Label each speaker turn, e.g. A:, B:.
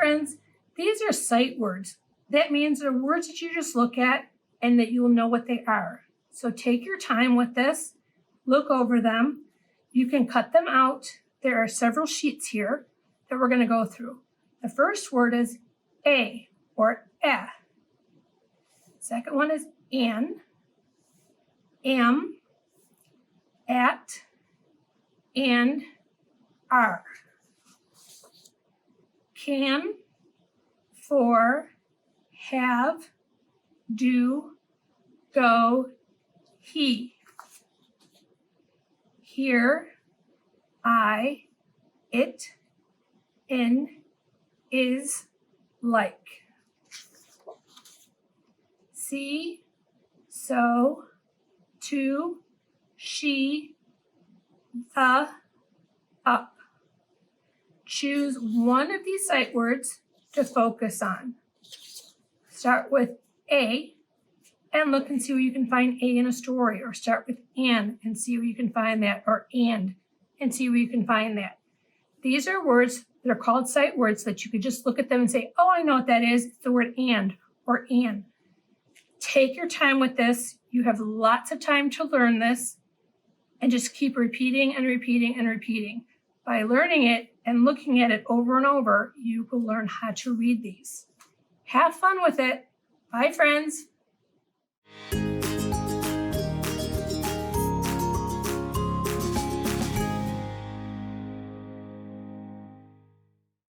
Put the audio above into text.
A: friends, these are sight words. That means they're words that you just look at and that you will know what they are. So take your time with this, look over them. You can cut them out. There are several sheets here that we're going to go through. The first word is a or eh. Second one is an, am, at, and are. Can, for, have, do, go, he. Here, I, it, in, is, like. See, so, to, she, the, up. Choose one of these sight words to focus on. Start with a and look and see where you can find a in a story, or start with an and see where you can find that, or and see where you can find that. These are words that are called sight words that you could just look at them and say, oh, I know what that is. It's the word and or an. Take your time with this. You have lots of time to learn this, and just keep repeating and repeating and repeating. By learning it and looking at it over and over, you will learn how to read these. Have fun with it. Bye, friends.